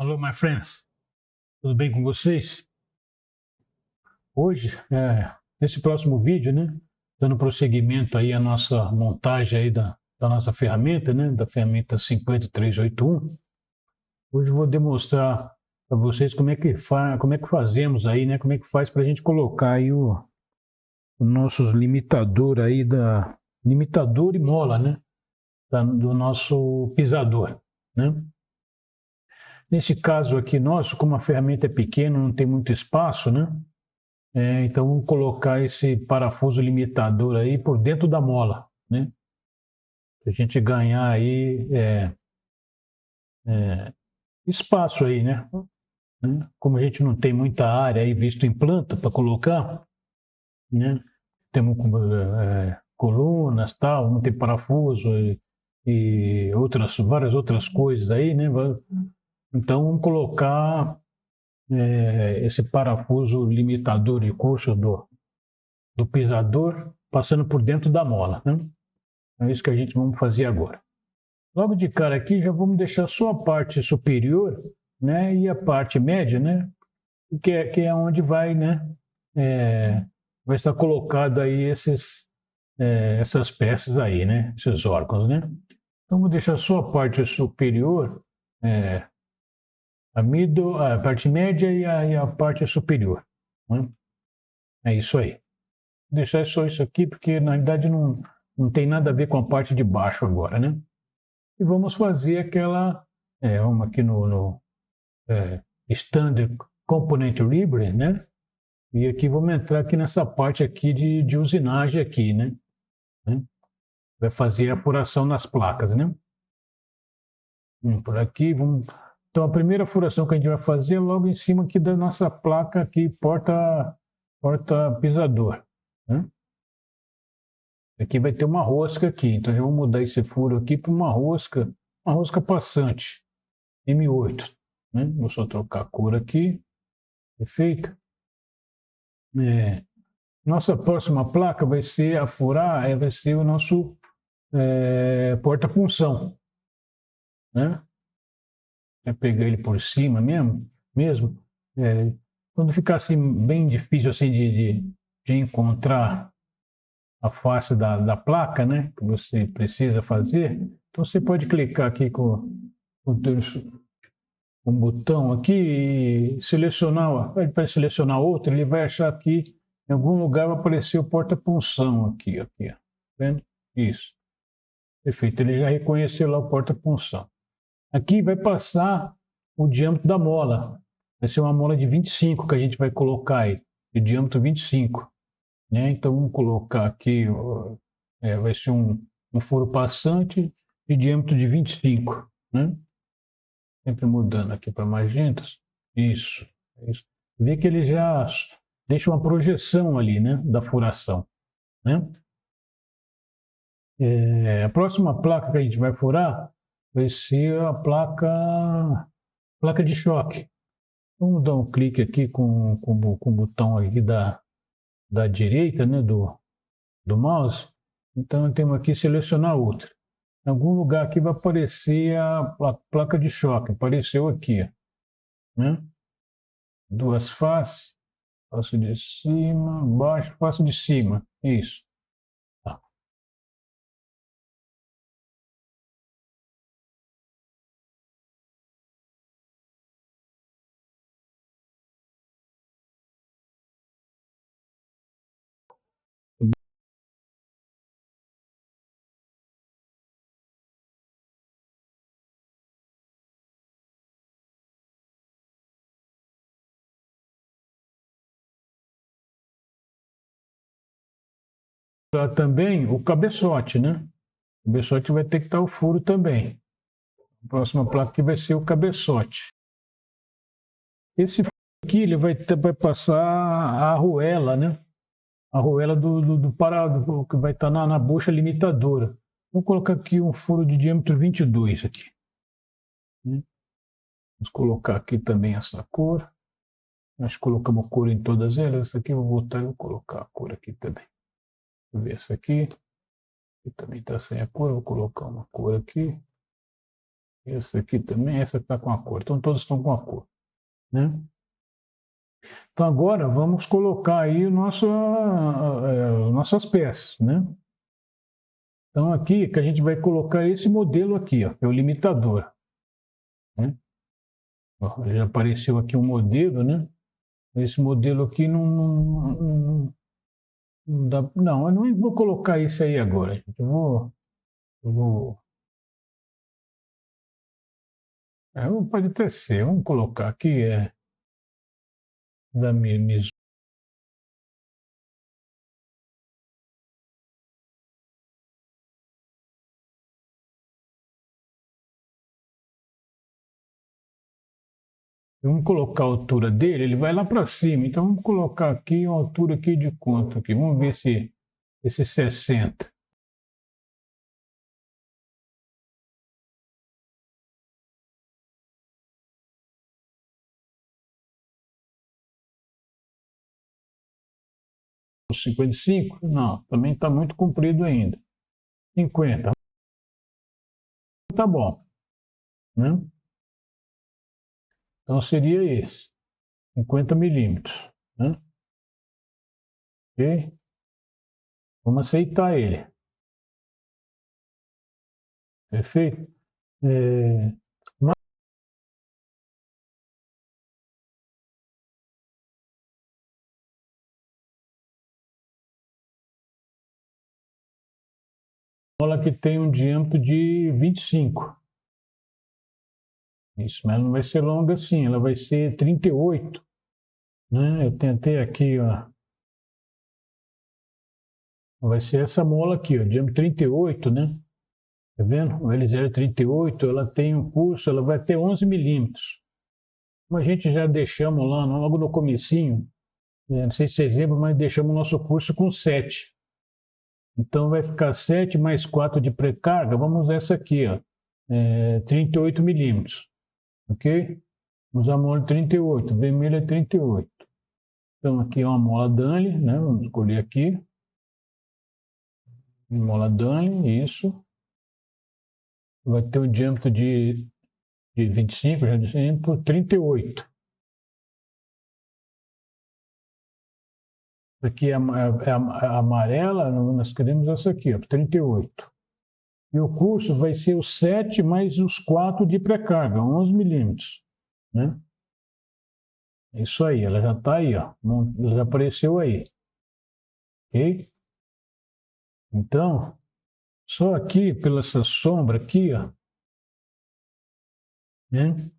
Alô, my friends, tudo bem com vocês? Hoje, nesse próximo vídeo, né, dando prosseguimento aí à nossa montagem aí da nossa ferramenta, né, da ferramenta 50381, hoje eu vou demonstrar para vocês como é que fazemos aí, né, como é que faz para a gente colocar aí o nossos limitador aí limitador e mola, né, do nosso pisador, né? Nesse caso aqui nosso, como a ferramenta é pequena, não tem muito espaço, né? Então vamos colocar esse parafuso limitador aí por dentro da mola, né? Para a gente ganhar aí espaço aí, né? Como a gente não tem muita área aí visto em planta para colocar, né? Temos colunas, tal, não tem parafuso e várias outras coisas aí, né? Então vamos colocar esse parafuso limitador de curso do pisador passando por dentro da mola, né? É isso que a gente vamos fazer agora. Logo de cara aqui, já vamos deixar só a parte superior, né, e a parte média, né, que é onde vai, né, vai estar colocado aí essas peças aí, né, esses órgãos, né. Então, vou deixar só a parte superior, a parte média e a parte superior, né? É isso aí. Vou deixar só isso aqui, porque na realidade não tem nada a ver com a parte de baixo agora, né. E vamos fazer vamos aqui no Standard Component Library, né? E aqui vamos entrar aqui nessa parte aqui de usinagem aqui, né? Vai fazer a furação nas placas, né? Por aqui, vamos... Então, a primeira furação que a gente vai fazer é logo em cima aqui da nossa placa aqui, porta pisador, né? Aqui vai ter uma rosca aqui, então já vou mudar esse furo aqui para uma rosca passante, M8, né? Vou só trocar a cor aqui, perfeito. Nossa próxima placa vai ser a furar, vai ser o nosso porta-punção, né? Vai pegar ele por cima mesmo. Quando ficar assim bem difícil assim de encontrar a face da placa, né? Que você precisa fazer, então você pode clicar aqui com um botão aqui e selecionar, para selecionar outro, ele vai achar aqui em algum lugar vai aparecer o porta-punção aqui, ó, vendo? Isso. Perfeito, ele já reconheceu lá o porta-punção. Aqui vai passar o diâmetro da mola. Vai ser uma mola de 25 que a gente vai colocar aí, de diâmetro 25. Né? Então vamos colocar aqui, vai ser um furo passante de diâmetro de 25. Né? Sempre mudando aqui para magentas. Isso. Vê que ele já deixa uma projeção ali, né, da furação. Né? A próxima placa que a gente vai furar vai ser a placa de choque. Vamos dar um clique aqui com o botão aqui da direita, né, do mouse. Então, temos aqui selecionar outra. Em algum lugar aqui vai aparecer a placa de choque. Apareceu aqui, né? Duas faces, face de cima, baixo, face de cima. Isso. Tá. Também o cabeçote, né? O cabeçote vai ter que estar o furo também. A próxima placa aqui vai ser o cabeçote. Esse furo aqui ele vai passar a arruela, né? A arruela do parado, que vai estar na bucha limitadora. Vou colocar aqui um furo de diâmetro 22 aqui. Vamos colocar aqui também essa cor. Nós colocamos cor em todas elas. Essa aqui eu vou voltar e vou colocar a cor aqui também. Vou ver essa aqui. Que também está sem a cor. Vou colocar uma cor aqui. Esse aqui também, essa está com a cor. Então, todos estão com a cor, né? Então, agora vamos colocar aí nossas peças, né? Então, aqui que a gente vai colocar esse modelo aqui, ó, que é o limitador, né? Ó, já apareceu aqui um modelo, né? Esse modelo aqui não dá. Não, eu não vou colocar isso aí agora, gente. Pode até ser. Vamos colocar aqui da Mizuno. Vamos colocar a altura dele, ele vai lá para cima. Então vamos colocar aqui uma altura aqui de quanto aqui? Vamos ver se esse 60. Os 55? Não, também está muito comprido ainda. 50. Tá bom, né? Então seria esse, 50 milímetros, né? Ok? Vamos aceitar ele. Perfeito? É, mola que tem um diâmetro de 25. Isso, mas ela não vai ser longa assim, ela vai ser 38, né? Eu tentei aqui, ó. Vai ser essa mola aqui, ó, diâmetro 38, né? Tá vendo? O L038, ela tem um curso, ela vai ter 11 milímetros. Como a gente já deixamos lá, logo no comecinho, não sei se vocês lembram, mas deixamos o nosso curso com 7. Então vai ficar 7 mais 4 de pré-carga, vamos usar essa aqui, ó, 38 milímetros, ok? Vamos usar a mola 38, vermelha é 38. Então aqui é uma mola Danley, né? Vamos escolher aqui. Mola Danley, isso. Vai ter um diâmetro de 25, já dissemos, por 38. Aqui é a amarela, nós queremos essa aqui, ó, 38. E o curso vai ser o 7 mais os 4 de pré-carga, 11 milímetros, né? Isso aí, ela já está aí, ó, ela já apareceu aí, ok? Então, só aqui, pela essa sombra aqui, ó, né?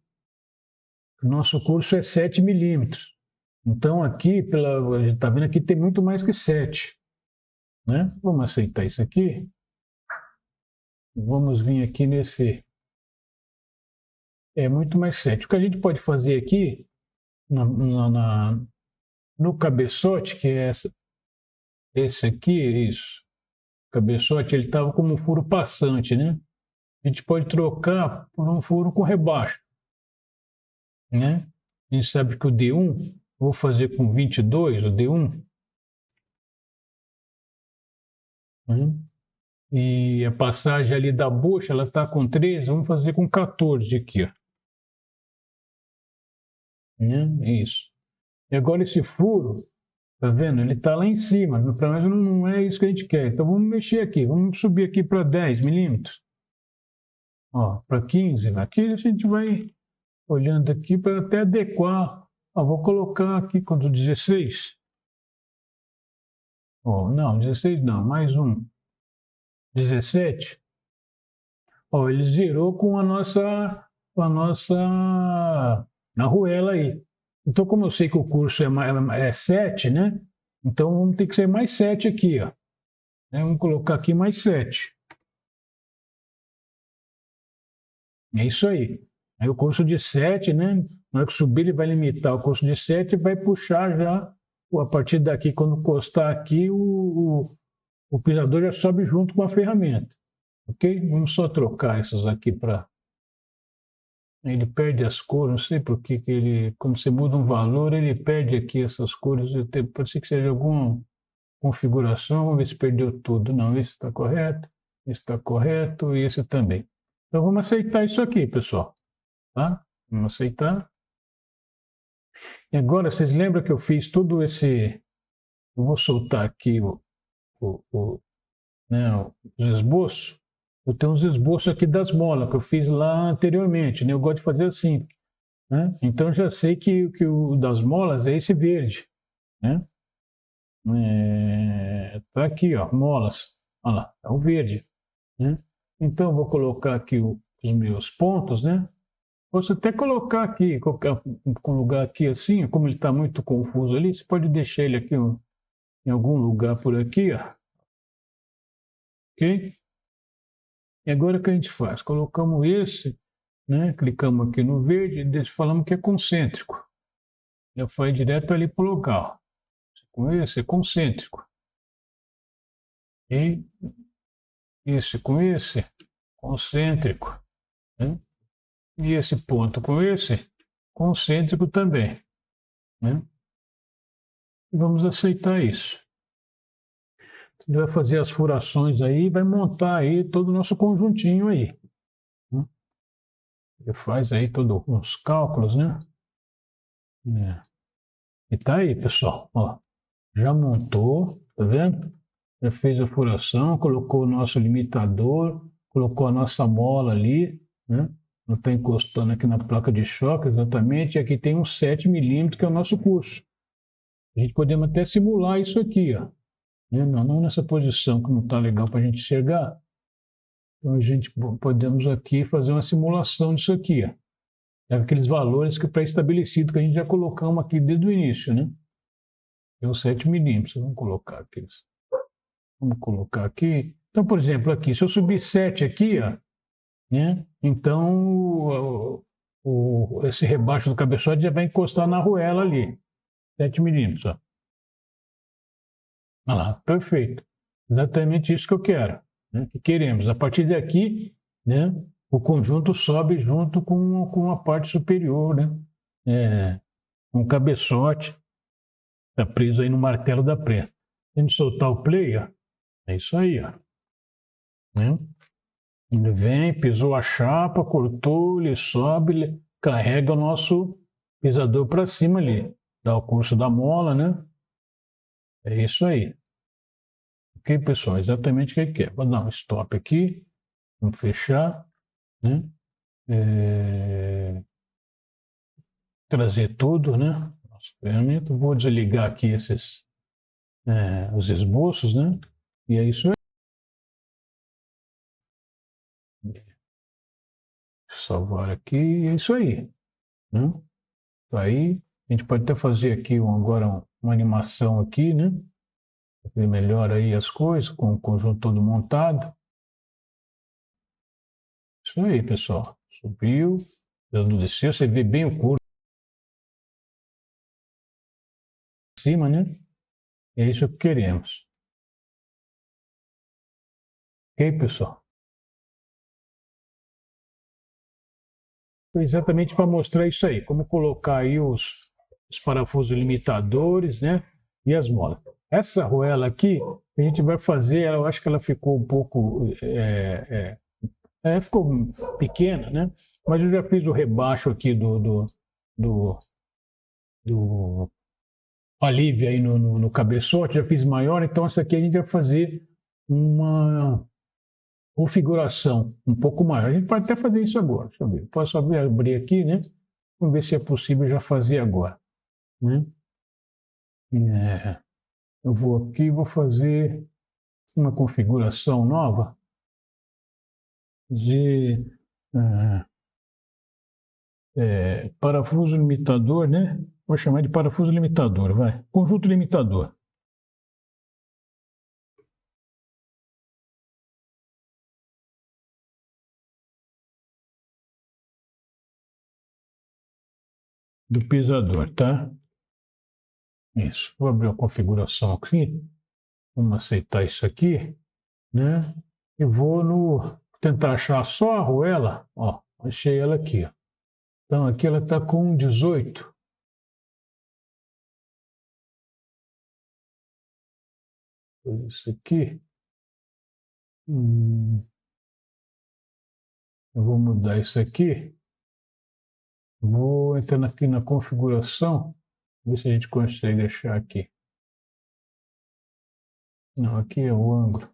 O nosso curso é 7 milímetros. Então, aqui, a gente está vendo aqui, tem muito mais que 7, né? Vamos aceitar isso aqui. Vamos vir aqui nesse. É muito mais 7. O que a gente pode fazer aqui, no cabeçote, que é esse aqui, isso. O cabeçote, ele estava como um furo passante, né? A gente pode trocar por um furo com rebaixo, né? A gente sabe que o D1, vou fazer com 22, o D1, né? E a passagem ali da bucha, ela está com 13, vamos fazer com 14 aqui, ó. Né? Isso. E agora esse furo, tá vendo? Ele está lá em cima, pelo menos não é isso que a gente quer. Então vamos mexer aqui, vamos subir aqui para 10 milímetros. Ó, para 15. Aqui a gente vai olhando aqui para até adequar. Ó, vou colocar aqui quanto 16. Ó, não, 16 não, mais um. 17. Ó, ele zerou com a nossa arruela aí. Então, como eu sei que o curso é 7, né? Então, vamos ter que ser mais 7 aqui, ó. Vamos colocar aqui mais 7. É isso aí. Aí o curso de 7, né? Na hora que subir, ele vai limitar o curso de 7 e vai puxar já, a partir daqui, quando encostar aqui, o pisador já sobe junto com a ferramenta. Ok? Vamos só trocar essas aqui para. Ele perde as cores, não sei por que ele. Quando você muda um valor, ele perde aqui essas cores. Pode ser que seja alguma configuração. Vamos ver se perdeu tudo. Não, esse está correto, esse está correto e esse também. Então vamos aceitar isso aqui, pessoal. Tá? Vamos aceitar. E agora, vocês lembram que eu fiz tudo esse... Eu vou soltar aqui né, os esboços. Eu tenho uns esboços aqui das molas que eu fiz lá anteriormente, né? Eu gosto de fazer assim, né? Então eu já sei que o das molas é esse verde, né? Tá aqui, ó, molas. Olha lá, é o verde, né? Então eu vou colocar aqui os meus pontos, né? Posso até colocar aqui, qualquer um lugar aqui assim, como ele está muito confuso ali, você pode deixar ele aqui ó, em algum lugar por aqui, ó. Ok? E agora o que a gente faz? Colocamos esse, né? Clicamos aqui no verde e falamos que é concêntrico. Já foi direto ali para o local. Com esse é concêntrico. E esse com esse, concêntrico. Né? E esse ponto com esse, concêntrico também. Né? E vamos aceitar isso. Ele vai fazer as furações aí, vai montar aí todo o nosso conjuntinho aí. Né? Ele faz aí todos os cálculos, né? E tá aí, pessoal. Ó, já montou, tá vendo? Já fez a furação, colocou o nosso limitador, colocou a nossa mola ali, né? Não está encostando aqui na placa de choque exatamente. E aqui tem um 7 milímetros, que é o nosso curso. A gente podemos até simular isso aqui, ó. Né? Não nessa posição que não está legal para a gente enxergar. Então a gente podemos aqui fazer uma simulação disso aqui, ó. É aqueles valores que pré-estabelecidos que a gente já colocamos aqui desde o início, né? É o 7 milímetros. Vamos colocar aqui. Vamos colocar aqui. Então, por exemplo, aqui, se eu subir 7 aqui, ó, né? Então esse rebaixo do cabeçote já vai encostar na arruela ali. 7 milímetros, ó. Olha lá, perfeito. Exatamente isso que eu quero, né? Que queremos. A partir daqui, né? O conjunto sobe junto com a parte superior, né? Com o cabeçote, está preso aí no martelo da presa. Se a gente soltar o play, ó, é isso aí, ó. Né? Ele vem, pisou a chapa, cortou, ele sobe, ele carrega o nosso pisador para cima ali. Dá o curso da mola, né? É isso aí. Ok, pessoal? Exatamente o que ele quer. Vou dar um stop aqui. Vamos fechar, né? Trazer tudo, né? Nossa ferramenta. Vou desligar aqui os esboços, né? E é isso aí. Salvar aqui, e é isso aí. Né? Aí, a gente pode até fazer aqui agora uma animação aqui, né? Ver melhor aí as coisas, com o conjunto todo montado. Isso aí, pessoal. Subiu, desceu, você vê bem o curso em cima, né? É isso que queremos. Ok, pessoal? Foi exatamente para mostrar isso aí, como colocar aí os parafusos limitadores, né? E as molas. Essa arruela aqui, a gente vai fazer, eu acho que ela ficou um pouco ficou pequena, né? Mas eu já fiz o rebaixo aqui do, do alívio aí no cabeçote, já fiz maior, então essa aqui a gente vai fazer uma configuração um pouco maior. A gente pode até fazer isso agora. Deixa eu ver. Posso abrir aqui, né? Vamos ver se é possível já fazer agora. Né? Eu vou aqui, vou fazer uma configuração nova de parafuso limitador, né? Vou chamar de parafuso limitador, vai. Conjunto limitador. Do pisador, tá? Isso. Vou abrir a configuração aqui. Vamos aceitar isso aqui, né? E vou tentar achar só a arruela. Ó, achei ela aqui. Ó. Então aqui ela está com 18. Isso aqui. Eu vou mudar isso aqui. Vou entrar aqui na configuração, ver se a gente consegue achar aqui. Não, aqui é o ângulo.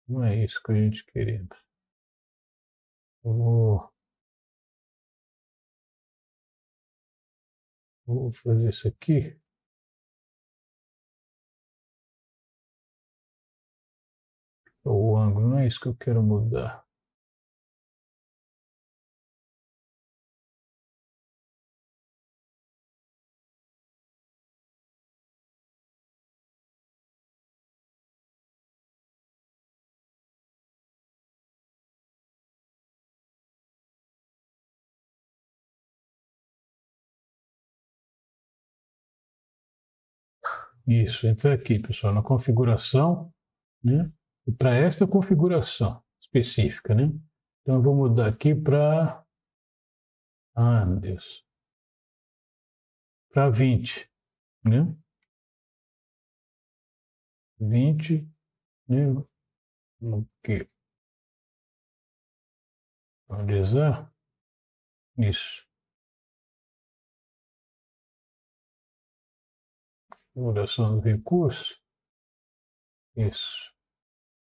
Não é isso que a gente queremos. Vou fazer isso aqui. O ângulo, não é isso que eu quero mudar. Isso, entra aqui, pessoal, na configuração, né? E para esta configuração específica, né? Então eu vou mudar aqui para, meu Deus, para 20, né? 20, né? Ok. Atualizar. Isso. Configuração do recurso. Isso.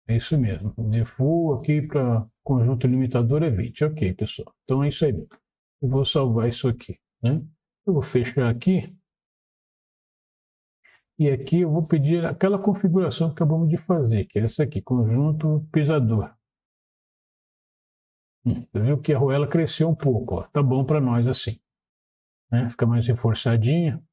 É isso mesmo. Default aqui para conjunto limitador é 20. Ok, pessoal. Então é isso aí. Eu vou salvar isso aqui, né? Eu vou fechar aqui. E aqui eu vou pedir aquela configuração que acabamos de fazer, que é essa aqui, conjunto pisador. Você viu que a arruela cresceu um pouco, ó. Tá bom para nós assim, né? Fica mais reforçadinha,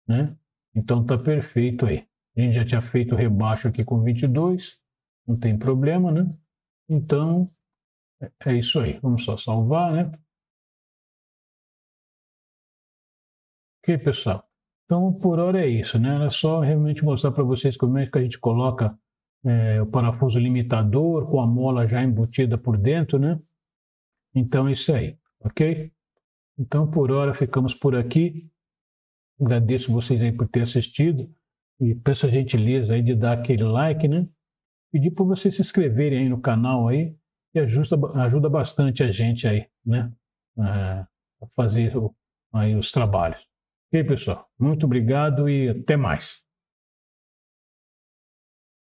né? Então tá perfeito aí. A gente já tinha feito o rebaixo aqui com 22, não tem problema, né? Então é isso aí. Vamos só salvar, né? Ok, pessoal. Então por hora é isso, né? Era só realmente mostrar para vocês como é que a gente coloca o parafuso limitador com a mola já embutida por dentro, né? Então é isso aí, ok? Então por hora ficamos por aqui. Agradeço vocês aí por ter assistido e peço a gentileza aí de dar aquele like, né? Pedir para vocês se inscreverem aí no canal aí, que ajuda bastante a gente aí, né? A fazer aí os trabalhos. Ok, pessoal? Muito obrigado e até mais.